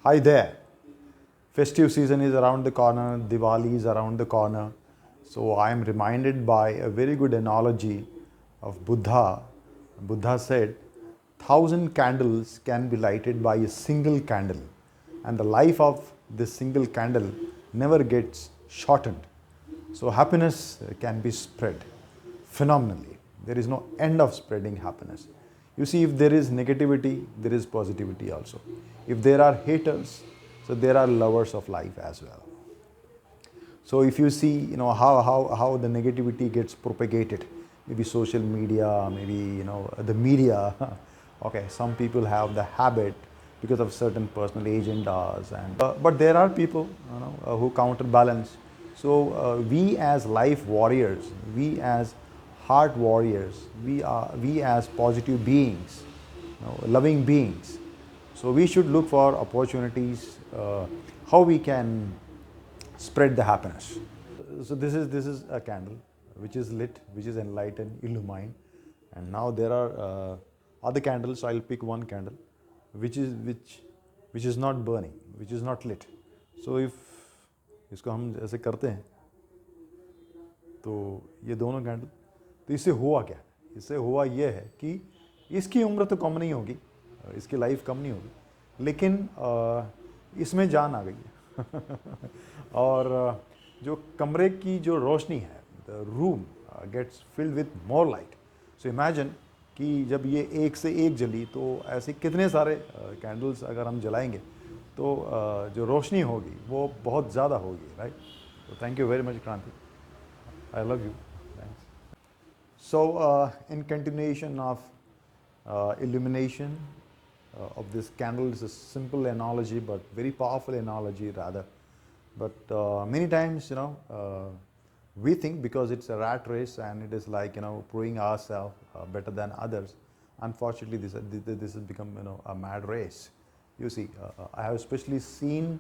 Hi there. Festive season is around the corner, Diwali is around the corner. So I am reminded by a very good analogy of Buddha. Buddha said, 1,000 candles can be lighted by a single candle, and the life of this single candle never gets shortened. So happiness can be spread phenomenally. There is no end of spreading happiness. You see, if there is negativity, there is positivity also. If there are haters, so there are lovers of life as well. So if you see, how the negativity gets propagated, maybe social media, maybe the media. Okay, some people have the habit because of certain personal agendas, and but there are people who counterbalance. So we as life warriors, we as heart warriors, we as positive beings, loving beings. So we should look for opportunities, how we can spread the happiness. So this is a candle which is lit, which is enlightened, illumined, and now there are other candles. I'll pick one candle, which is not burning, which is not lit. So if इसको हम ऐसे करते हैं, तो ये दोनों candle, तो इससे हुआ क्या? इससे हुआ ये है कि इसकी उम्र तो कम नहीं होगी, इसकी लाइफ कम नहीं होगी, लेकिन इसमें जान आ गई है और जो कमरे की जो रोशनी है, the room gets filled with more light. So imagine कि जब ये एक से एक जली, तो ऐसे कितने सारे कैंडल्स अगर हम जलाएंगे, तो जो रोशनी होगी वो बहुत ज़्यादा होगी, राइट? तो थैंक यू वेरी मच क्रांति. I love you. Thanks. So, in continuation of illumination of this candle, is a simple analogy, but very powerful analogy rather. But many times, we think because it's a rat race and it is like proving ourselves better than others. Unfortunately, this has become a mad race. You see, I have especially seen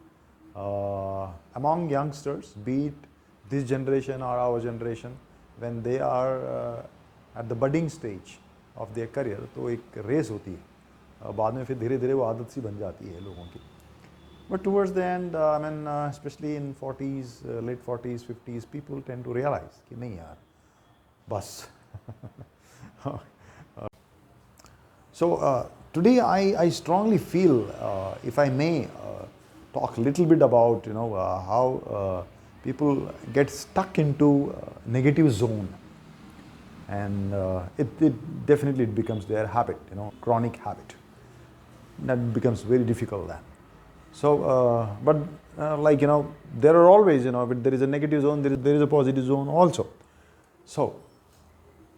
among youngsters, be it this generation or our generation, when they are at the budding stage of their career, तो एक race होती है, बाद में फिर धीरे धीरे वो आदत सी बन जाती है लोगों की. But towards the end, especially in 40s, late 40s, 50s, people tend to realize कि नहीं यार, बस. So today I strongly feel, if I may talk a little bit about how people get stuck into negative zone, and it definitely becomes their habit, chronic habit. That becomes very difficult then. So, but there are always, if there is a negative zone, there is a positive zone also. So,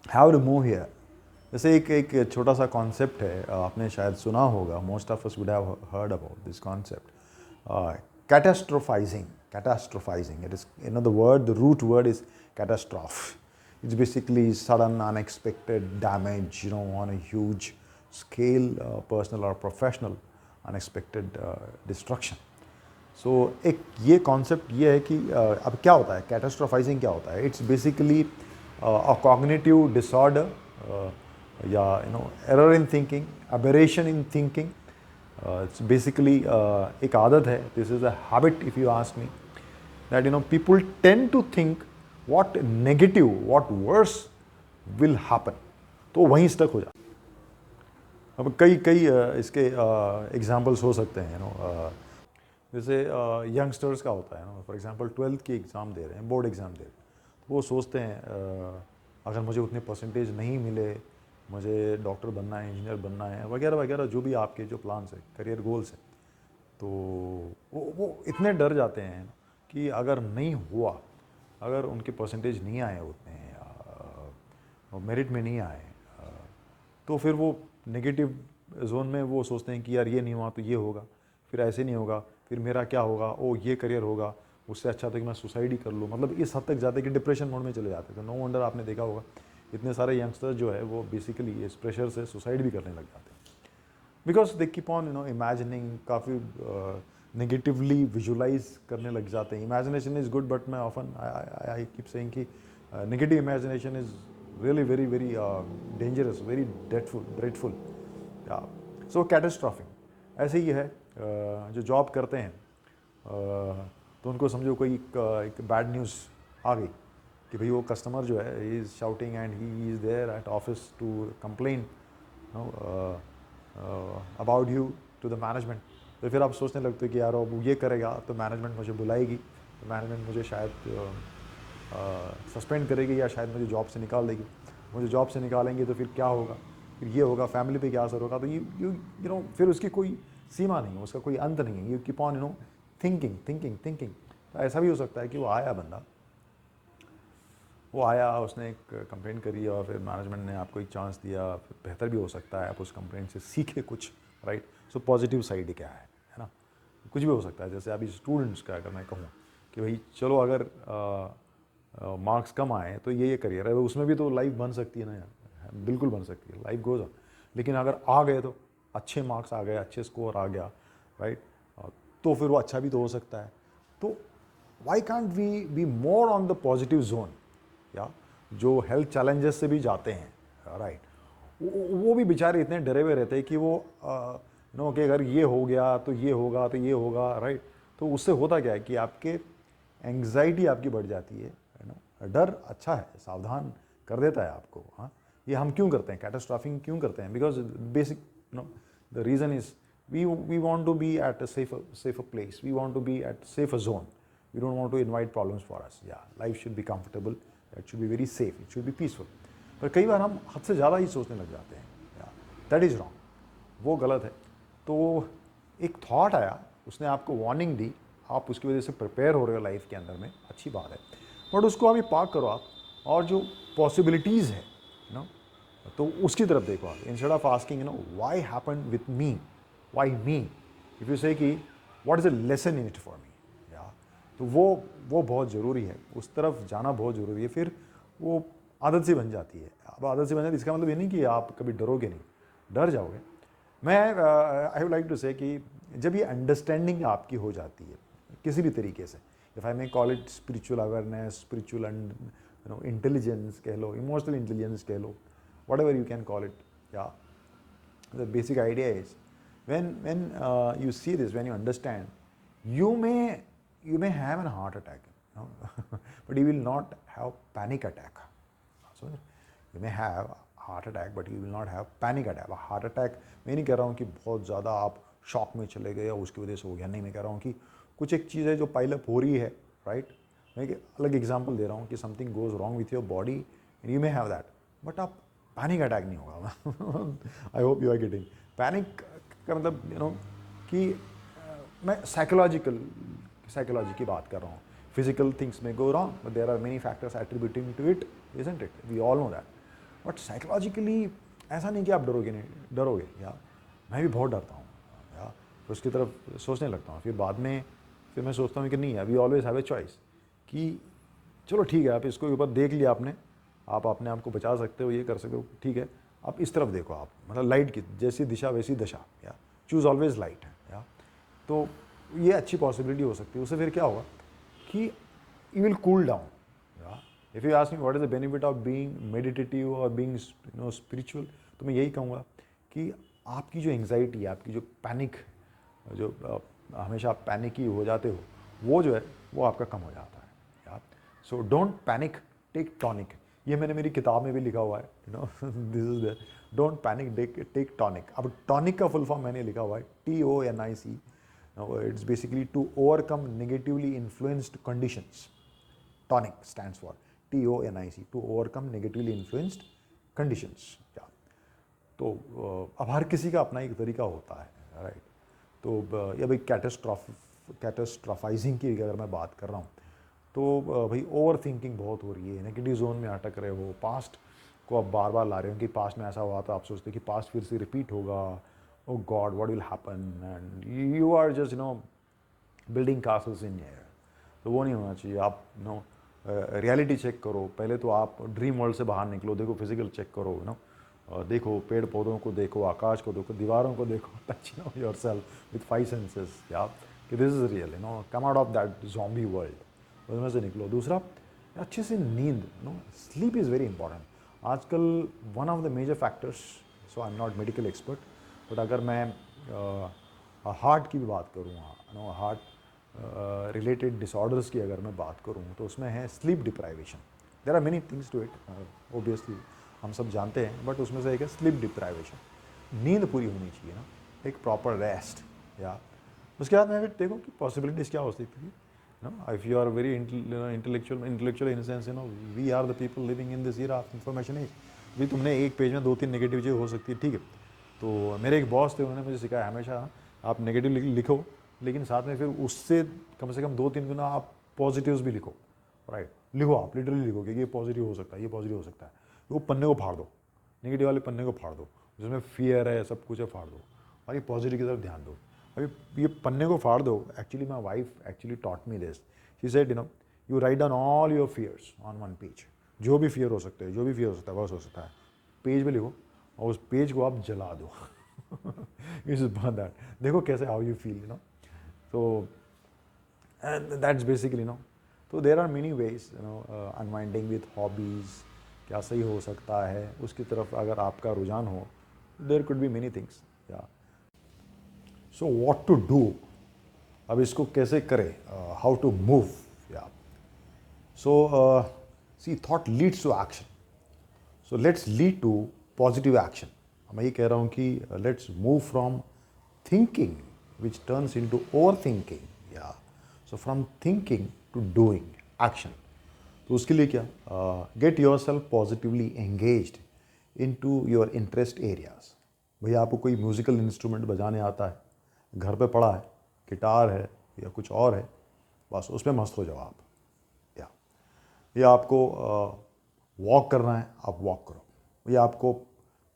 how to move here? जैसे एक छोटा सा concept है, आपने शायद सुना होगा, most of us would have heard about this concept. Catastrophizing. It is, the root word is catastrophe. It's basically sudden, unexpected damage, on a huge scale, personal or professional, unexpected destruction. So एक ये concept ये है कि अब क्या होता है, catastrophizing क्या होता है? It's basically a cognitive disorder, या error in thinking, aberration in thinking. It's basically एक आदत है. This is a habit, if you ask me, that people tend to think what negative, what worse will happen. तो वहीं stuck हो जाते. अब कई इसके एग्जाम्पल्स हो सकते हैं, जैसे यंगस्टर्स का होता है, फॉर एग्जांपल 12th की एग्ज़ाम दे रहे हैं, बोर्ड एग्ज़ाम दे रहे हैं, तो वो सोचते हैं अगर मुझे उतने परसेंटेज नहीं मिले, मुझे डॉक्टर बनना है, इंजीनियर बनना है, वगैरह वगैरह, जो भी आपके जो प्लान्स है, करियर गोल्स हैं, तो वो इतने डर जाते हैं कि अगर नहीं हुआ, अगर उनके परसेंटेज नहीं आए उतने, मेरिट में नहीं आए, तो फिर वो नेगेटिव जोन में वो सोचते हैं कि यार ये नहीं हुआ तो ये होगा, फिर ऐसे नहीं होगा, फिर मेरा क्या होगा, ओ ये करियर होगा, उससे अच्छा था कि मैं सुसाइड ही कर लूँ. मतलब इस हद तक जाते कि डिप्रेशन मोड में चले जाते. तो नो वंडर आपने देखा होगा इतने सारे यंगस्टर्स जो है वो बेसिकली इस प्रेशर से सुसाइड भी करने लग जाते हैं, because they keep on imagining, काफ़ी नेगेटिवली विजुलाइज करने लग जाते हैं. इमेजिनेशन इज़ गुड, बट मैं ऑफन आई कीप सेइंग कि negative imagination is really very dangerous, very dreadful. Yeah. So catastrophing ऐसे ही है जो जॉब करते हैं तो उनको समझो कोई एक बैड न्यूज़ आ गई कि भाई वो कस्टमर जो है he is shouting and he is there at office to complain about you to the management. तो फिर आप सोचने लगते हो कि यार अब ये करेगा तो मैनेजमेंट मुझे बुलाएगी, तो मैनेजमेंट मुझे शायद सस्पेंड करेगी या शायद मुझे जॉब से निकाल देगी। मुझे जॉब से निकालेंगे तो फिर क्या होगा, फिर ये होगा, फैमिली पे क्या असर होगा। तो यू नो फिर उसकी कोई सीमा नहीं है, उसका कोई अंत नहीं है। You keep on thinking thinking thinking. तो ऐसा भी हो सकता है कि वो आया बंदा, वो आया, उसने एक कंप्लेंट करी और फिर मैनेजमेंट ने आपको एक चांस दिया। फिर बेहतर भी हो सकता है आप उस कंप्लेंट से सीखे कुछ, राइट। सो पॉजिटिव साइड क्या है ना, कुछ भी हो सकता है। जैसे अभी स्टूडेंट्स का अगर मैं कहूँ कि भाई चलो अगर मार्क्स कम आए तो ये करियर है, उसमें भी तो लाइफ बन सकती है ना यार, बिल्कुल बन सकती है, लाइफ गोज ऑन। लेकिन अगर आ गए तो अच्छे मार्क्स आ गए, अच्छे स्कोर आ गया, राइट, तो फिर वो अच्छा भी तो हो सकता है। तो why can't we be more on the positive zone, या जो हेल्थ चैलेंजेस से भी जाते हैं, राइट, वो भी बेचारे इतने डरे हुए रहते हैं कि वो नो कि अगर ये हो गया तो ये होगा तो ये होगा, राइट। तो उससे होता क्या है कि आपके एंग्जाइटी आपकी बढ़ जाती है ना। डर अच्छा है, सावधान कर देता है आपको। हाँ, ये हम क्यों करते हैं, कैटास्ट्रॉफिंग क्यों करते हैं? Because basic the reason is we want to be at a safer place, we want to be at safer zone, we don't want to invite problems for us. Yeah, life should be comfortable, it should be very safe, it should be peaceful. पर कई बार हम हद से ज़्यादा ही सोचने लग जाते हैं, दैट इज़ रॉन्ग, वो गलत है। तो एक थॉट आया, उसने आपको वार्निंग दी, आप उसकी वजह से प्रिपेयर हो रहे हो लाइफ के अंदर में, अच्छी बात है। बट उसको अभी पार्क करो आप, और जो पॉसिबिलिटीज़ है नो, तो उसकी तरफ देखो आप। Instead of asking why happened with me, why me, if you से कि what is a lesson in it for me, या तो वो बहुत ज़रूरी है, उस तरफ जाना बहुत ज़रूरी है। फिर वो आदत सी बन जाती है। अब आदत सी बन जाती है, इसका मतलब ये नहीं कि आप कभी डरोगे नहीं, डर जाओगे। मैं आई वुड लाइक टू से कि जब ये अंडरस्टैंडिंग आपकी हो जाती है किसी भी तरीके से, if I may call it spiritual awareness, spiritual intelligence कह लो, इमोशनल इंटेलिजेंस कह लो, whatever you can call it, yeah. The basic idea is when you see this, when you understand, you may have a heart attack, but you will not have panic attack. So you may have heart attack, but you will not have panic attack. Heart attack मैं नहीं कह रहा हूँ कि बहुत ज़्यादा आप shock में चले गए या उसकी वजह से हो गया, नहीं। मैं कह रहा हूँ कि कुछ एक चीज़ है जो पाइलअप हो रही है, राइट। मैं एक अलग एग्जांपल दे रहा हूँ कि something goes wrong with your body and you may have that, but आप पैनिक अटैक नहीं होगा। I hope you are getting. Panic का मतलब कि मैं साइकोलॉजी की बात कर रहा हूँ। फिजिकल थिंग्स में go wrong, but there are many factors attributing to it, isn't it, we all know that. But psychologically ऐसा नहीं कि आप डरोगे नहीं, डरोगे। या मैं भी बहुत डरता हूँ, या तो उसकी तरफ सोचने लगता हूँ। फिर बाद में फिर मैं सोचता हूँ कि नहीं, we always have a choice कि चलो ठीक है, आप इसको ऊपर देख लिया आपने, आप अपने आप को बचा सकते हो, ये कर सकते हो, ठीक है, आप इस तरफ देखो। आप मतलब लाइट की जैसी दिशा वैसी दशा, या चूज़ ऑलवेज लाइट है, या तो ये अच्छी पॉसिबिलिटी हो सकती है। उससे फिर क्या होगा कि यू विल कूल डाउन। या if you ask me what is the benefit of being meditative और बीइंग स्पिरिचुअल, तो मैं यही कहूँगा कि आपकी जो एंग्जाइटी है, आपकी जो पैनिक, जो हमेशा आप पैनिक ही हो जाते हो, वो जो है वो आपका कम हो जाता है। या so don't panic, take tonic. ये मैंने मेरी किताब में भी लिखा हुआ है, this is the don't panic, take tonic. अब टॉनिक का फुल फॉर्म मैंने लिखा हुआ है TONIC। It's basically to overcome negatively influenced conditions. Tonic stands for TONIC, to overcome negatively influenced conditions. क्या तो अब हर किसी का अपना एक तरीका होता है, राइट। तो या भाई कैटास्ट्रॉफाइजिंग की अगर मैं बात कर रहा हूँ, तो भाई ओवर थिंकिंग बहुत हो रही है, नेगेटिव जोन में अटक रहे हो, पास्ट को आप बार बार ला रहे हो कि पास्ट में ऐसा हुआ था, आप सोचते हो कि पास्ट फिर से रिपीट होगा, oh god what will happen, and you are just building castles in air. तो वो नहीं होना चाहिए। आप रियलिटी चेक करो पहले, तो आप ड्रीम वर्ल्ड से बाहर निकलो, देखो फिजिकल चेक करो, देखो पेड़ पौधों को, देखो आकाश को, देखो दीवारों को, देखो टच योरसेल्फ विद 5 सेंसेस, या कि this is real, come out of that zombie world, उसमें से निकलो। दूसरा, अच्छे से नींद, स्लीप इज़ वेरी इंपॉर्टेंट। आजकल one of the major factors, so I am not medical expert, but अगर मैं हार्ट की भी बात करूँ, नो हार्ट रिलेटेड डिसऑर्डर्स की अगर मैं बात करूँ तो उसमें है sleep deprivation. There are many things to it, obviously हम सब जानते हैं, बट उसमें से एक है स्लीप डिप्राइवेशन. नींद पूरी होनी चाहिए ना, एक प्रॉपर रेस्ट. या उसके बाद में फिर देखो कि पॉसिबिलिटीज़ क्या हो सकती है. If you are very intellectual in sense, we are the people living in this era of information age. भी तुमने एक पेज में 2-3 नेगेटिव चीज़ हो सकती है, ठीक है. तो मेरे एक बॉस थे, उन्होंने मुझे सिखाया हमेशा आप नेगेटिव लिखो, लेकिन साथ में फिर उससे कम से कम 2-3 गुना आप पॉजिटिव्स भी लिखो. राइट, लिखो, आप लिटरली लिखो कि ये पॉजिटिव हो सकता है, ये पॉजिटिव हो सकता है. वो पन्ने को फाड़ दो, नेगेटिव वाले पन्ने को फाड़ दो, जिसमें फियर है, सब कुछ है, फाड़ दो, और ये पॉजिटिव की तरफ ध्यान दो. अभी ये पन्ने को फाड़ दो. Actually my wife actually taught me this. She said, you write down all your fears on one page. जो भी फियर हो सकते हैं, जो भी फियर हो सकता है, बस हो सकता है, पेज पे लिखो, और उस पेज को आप जला दो. इस दैट, देखो कैसे, how you feel, So, and that's basically, so there are many ways, unwinding with hobbies, क्या सही हो सकता है, उसकी तरफ अगर आपका रुझान हो, there could be many things. Yeah. So what to do? अब इसको कैसे करें? How to move? Yeah. So see, thought leads to action. So let's lead to positive action. मैं ये कह रहा हूँ कि let's move from thinking which turns into overthinking. Yeah. So from thinking to doing action. तो उसके लिए क्या? Get yourself positively engaged into your interest areas. भैया आपको कोई म्यूजिकल इंस्ट्रूमेंट बजाने आता है, घर पे पड़ा है, गिटार है या कुछ और है, बस उसमें मस्त हो जाओ आप. या आपको वॉक करना है, आप वॉक करो. भैया आपको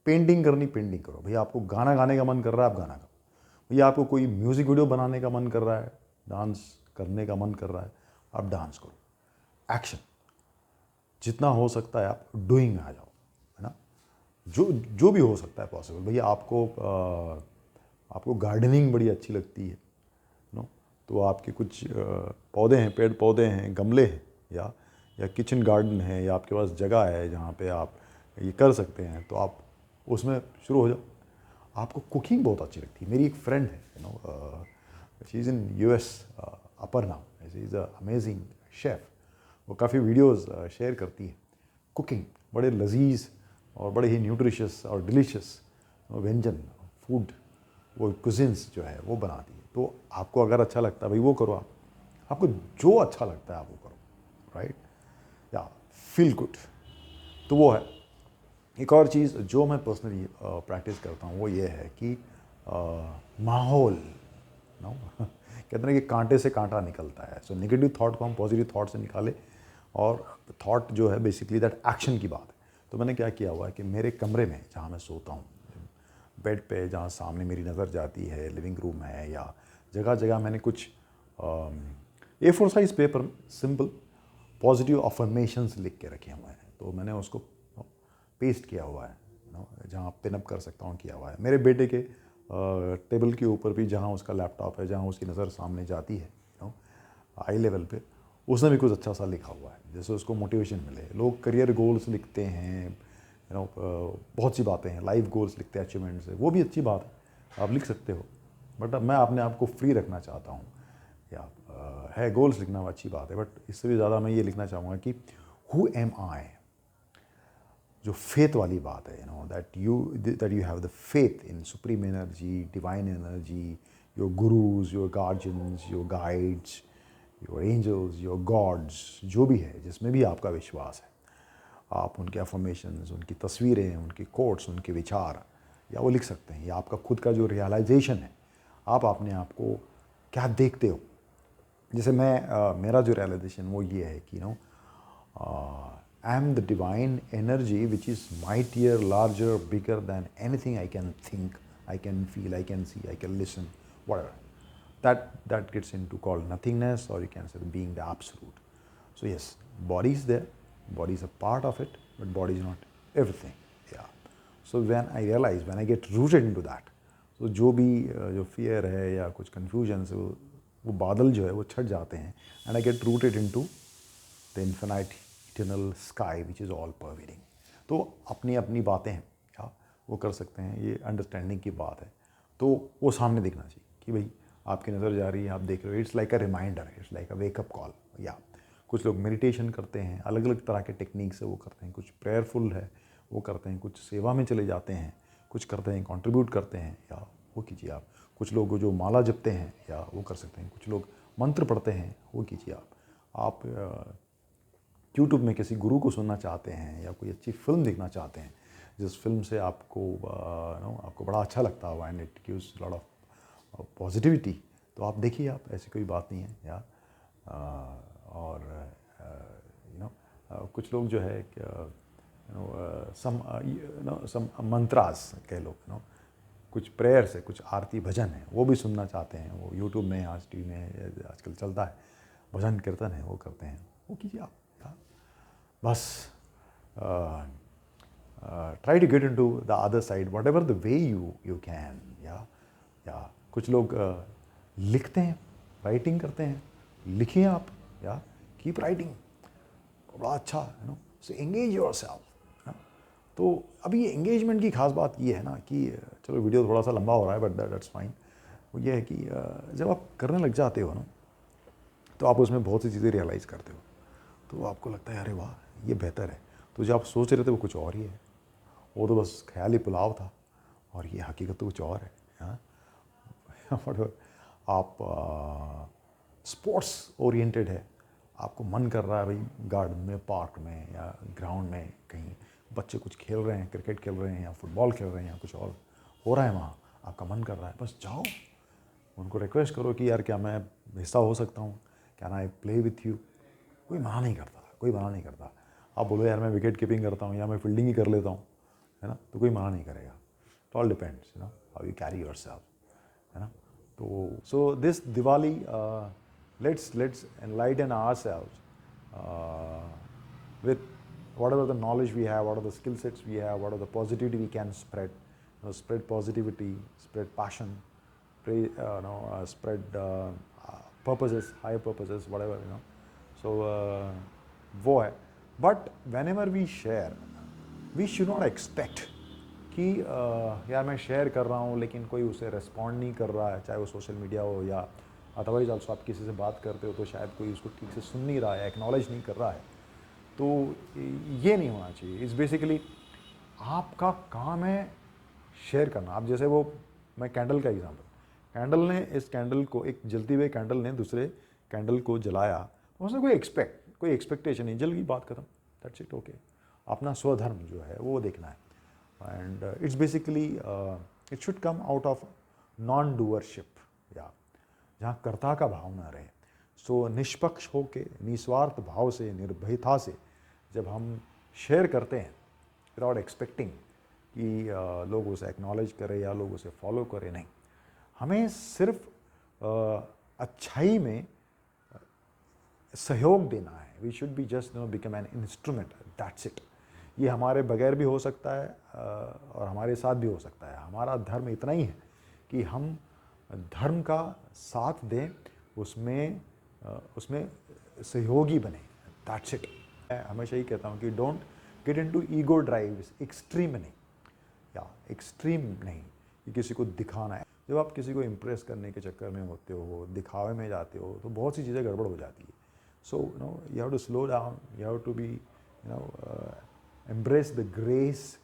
पेंटिंग करनी, पेंटिंग करो. भैया आपको गाना गाने का मन कर रहा है, आप गाना गाओ. भैया आपको कोई म्यूज़िक वीडियो बनाने का मन कर रहा है, डांस करने का मन कर रहा है, आप डांस करो. एक्शन जितना हो सकता है आप डूइंग में आ जाओ, है ना. जो भी हो सकता है पॉसिबल. भैया आपको गार्डनिंग बड़ी अच्छी लगती है, तो आपके कुछ पौधे हैं, पेड़ पौधे हैं, गमले हैं, या किचन गार्डन है, या आपके पास जगह है जहाँ पे आप ये कर सकते हैं, तो आप उसमें शुरू हो जाओ. आपको कुकिंग बहुत अच्छी लगती है. मेरी एक फ्रेंड है, she is in US, Aparna. She is a amazing chef. वो काफ़ी वीडियोस शेयर करती है. कुकिंग बड़े लजीज और बड़े ही न्यूट्रिशियस और डिलीशियस व्यंजन, फूड, वो कुजिन्स जो है वो बनाती है. तो आपको अगर अच्छा लगता है भाई वो करो. आपको जो अच्छा लगता है आप वो करो. राइट, या फील गुड. तो वो है. एक और चीज़ जो मैं पर्सनली प्रैक्टिस करता हूँ वो ये है कि माहौल, कहते हैं कि कांटे से कांटा निकलता है. सो नेगेटिव थॉट को हम पॉजिटिव थॉट से निकाले, और थॉट जो है बेसिकली दैट एक्शन की बात है. तो मैंने क्या किया हुआ है कि मेरे कमरे में जहाँ मैं सोता हूँ, बेड पे जहाँ सामने मेरी नज़र जाती है, लिविंग रूम है, या जगह जगह मैंने कुछ A4 साइज़ पेपर में सिंपल पॉजिटिव अफर्मेशंस लिख के रखे हुए हैं. तो मैंने उसको पेस्ट किया हुआ है, जहाँ पिनअप कर सकता हूँ किया हुआ है. मेरे बेटे के टेबल के ऊपर भी जहाँ उसका लैपटॉप है, जहाँ उसकी नज़र सामने जाती है, आई लेवल पे, उसने भी कुछ अच्छा सा लिखा हुआ है जैसे उसको मोटिवेशन मिले. लोग करियर गोल्स लिखते हैं, बहुत सी बातें हैं, लाइफ गोल्स लिखते हैं, अचीवमेंट्स है, वो भी अच्छी बात है, आप लिख सकते हो. बट मैं अपने आप को फ्री रखना चाहता हूँ. या है गोल्स लिखना अच्छी बात है, बट इससे भी ज़्यादा मैं ये लिखना चाहूँगा कि हु एम आई. जो फेथ वाली बात है, that you have the faith in supreme energy, divine energy, your gurus, your guardians, your guides, your angels, your gods, जो भी है जिसमें भी आपका विश्वास है, आप उनके अफर्मेशंस, उनकी तस्वीरें, उनके कोट्स, उनके विचार, या वो लिख सकते हैं. या आपका खुद का जो रियलाइजेशन है, आप अपने आप को क्या देखते हो. जैसे मेरा जो रियलाइजेशन वो ये है कि I am the divine energy which is mightier, larger, bigger than anything I can think, I can feel, I can see, I can listen, whatever. That gets into called nothingness, or you can say being the absolute. So yes, body is there, body is a part of it, but body is not everything. Yeah. So when I realize, when I get rooted into that, so जो भी जो fear है या कुछ confusion है, वो बादल जो है वो छट जाते हैं, and I get rooted into the infinite eternal sky which is all pervading. तो अपनी बातें हैं, क्या वो कर सकते हैं, ये अंडरस्टैंडिंग की बात है, तो वो सामने दिखना चाहिए. कि भाई आपकी नज़र जा रही है, आप देख रहे हो, it's like a reminder, it's like a wake up call. या कुछ लोग मेडिटेशन करते हैं, अलग अलग तरह के टेक्निक से वो करते हैं, कुछ प्रेयरफुल है वो करते हैं, कुछ सेवा में चले जाते हैं, कुछ करते हैं कंट्रीब्यूट करते हैं, या वो कीजिए आप। कुछ लोग जो माला जपते हैं या वो कर सकते हैं, कुछ लोग मंत्र पढ़ते हैं, वो कीजिए आप यूट्यूब में किसी गुरु को सुनना चाहते हैं या कोई अच्छी फिल्म देखना चाहते हैं जिस फिल्म से आपको बड़ा अच्छा लगता हो and it gives lot of positivity, तो आप देखिए, आप, ऐसी कोई बात नहीं है। या और कुछ लोग जो है सम मंत्रास कह लो, कुछ प्रेयर्स है, कुछ आरती भजन है, वो भी सुनना चाहते हैं, वो यूट्यूब में, आज टीवी में आजकल चलता है, भजन कीर्तन है, वो करते हैं, वो कीजिए आप। बस try to get into the other side whatever the way you can. या कुछ लोग लिखते हैं, राइटिंग करते हैं, लिखिए आप, या कीप राइटिंग, बड़ा अच्छा सो एंगेज योरसेल्फ। तो अभी ये एंगेजमेंट की खास बात ये है ना कि चलो वीडियो थोड़ा सा लंबा हो रहा है बट दैट्स फाइन। वो ये है कि जब आप करने लग जाते हो ना तो आप उसमें बहुत सी चीज़ें रियलाइज़ करते हो, तो आपको लगता है अरे वाह ये बेहतर है। तो जो आप सोच रहे थे वो कुछ और ही है, वो तो बस ख्याली पुलाव था और ये हकीकत तो कुछ और है। हाँ आप स्पोर्ट्स ओरिएंटेड है, आपको मन कर रहा है भाई गार्डन में, पार्क में या ग्राउंड में कहीं बच्चे कुछ खेल रहे हैं, क्रिकेट खेल रहे हैं या फुटबॉल खेल रहे हैं या कुछ और हो रहा है वहाँ, आपका मन कर रहा है, बस जाओ, उनको रिक्वेस्ट करो कि यार क्या मैं हिस्सा हो सकता हूँ, can I play with you. कोई मना नहीं करता, कोई मना नहीं करता। आप बोलो यार मैं विकेट कीपिंग करता हूँ या मैं फील्डिंग ही कर लेता हूँ, है ना, तो कोई मना नहीं करेगा। It all depends how you carry yourself, है ना। तो so this Diwali let's enlighten ourselves with whatever the knowledge we have, what are the skill sets we have, what are the positivity we can spread. Spread positivity, spread passion, spread purposes, higher purposes, whatever. So वो है. But whenever we share, we should not expect कि यार मैं share कर रहा हूँ लेकिन कोई उसे रिस्पॉन्ड नहीं कर रहा है, चाहे वो सोशल मीडिया हो या अदरवाइज ऑल्सो आप किसी से बात करते हो तो शायद कोई उसको ठीक से सुन नहीं रहा है, एक्नॉलेज नहीं कर रहा है, तो ये नहीं होना चाहिए। इट्स बेसिकली आपका काम है शेयर करना। आप जैसे वो, मैं कैंडल का एग्जांपल, कैंडल ने इस कैंडल को, एक जलती हुए कैंडल ने दूसरे कैंडल को जलाया, तो उसने कोई एक्सपेक्टेशन नहीं, जल गई, बात खत्म, दैट्स इट, ओके। अपना स्वधर्म जो है वो देखना है and it's basically it should come out of non doership, या जहाँ कर्ता का भाव ना रहे। सो निष्पक्ष होके, निस्वार्थ भाव से, निर्भयता से जब हम शेयर करते हैं विदाउट एक्सपेक्टिंग कि लोग उसे एक्नॉलेज करें या लोग उसे फॉलो करें, नहीं, हमें सिर्फ अच्छाई में सहयोग देना है। We should be just become an instrument, that's it. ये हमारे बगैर भी हो सकता है और हमारे साथ भी हो सकता है। हमारा धर्म इतना ही है कि हम धर्म का साथ दें, उसमें सहयोगी बने, दैट्स इट। मैं हमेशा ही कहता हूँ कि don't get into ego drives, extreme नहीं, या एक्सट्रीम नहीं कि किसी को दिखाना है। जब आप किसी को इम्प्रेस करने के चक्कर में होते हो, दिखावे में जाते हो, तो बहुत सी चीज़ें गड़बड़ हो जाती है। So you have to slow down, you have to be embrace the grace.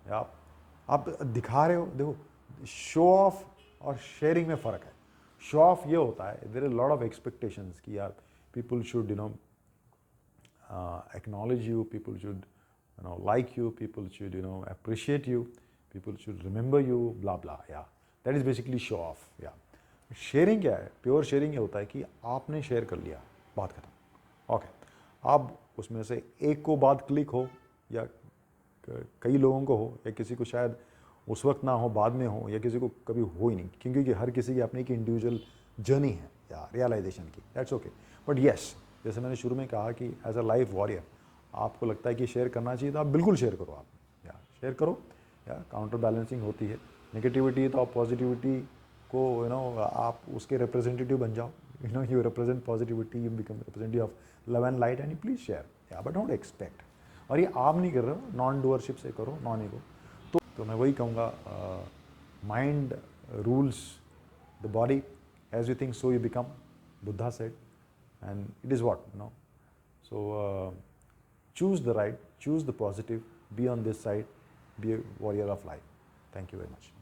आप दिखा रहे हो, देखो, शो ऑफ और शेयरिंग में फ़र्क है। शो ऑफ ये होता है, there is lot of expectations कि यार people should acknowledge you, people should like you, people should appreciate you, people should remember you, blah blah, yeah, that is basically show off, yeah। Sharing क्या है? Pure sharing ये होता है कि आपने share कर लिया, बात खत्म, ओके। अब उसमें से एक को बात क्लिक हो या कई लोगों को हो, या किसी को शायद उस वक्त ना हो, बाद में हो, या किसी को कभी हो ही नहीं, क्योंकि हर किसी की अपनी एक इंडिविजुअल जर्नी है या रियलाइजेशन की, दैट्स ओके। बट येस, जैसे मैंने शुरू में कहा कि एज अ लाइफ वॉरियर आपको लगता है कि शेयर करना चाहिए तो आप बिल्कुल शेयर करो, आप या शेयर करो, या काउंटर बैलेंसिंग होती है। नेगेटिविटी तो आप पॉजिटिविटी को आप उसके रिप्रेजेंटेटिव बन जाओ, you represent positivity, you become representative of love and light and you please share, या बट डोंट एक्सपेक्ट। और ये आप नहीं कर रहे हो, नॉन डूअरशिप से करो, नॉन ईगो। तो मैं वही कहूँगा, mind rules The body, as you think, so you become, Buddha said. And it is what, you know. So choose the right, choose the positive, be on this side, be a warrior of life. Thank you very much.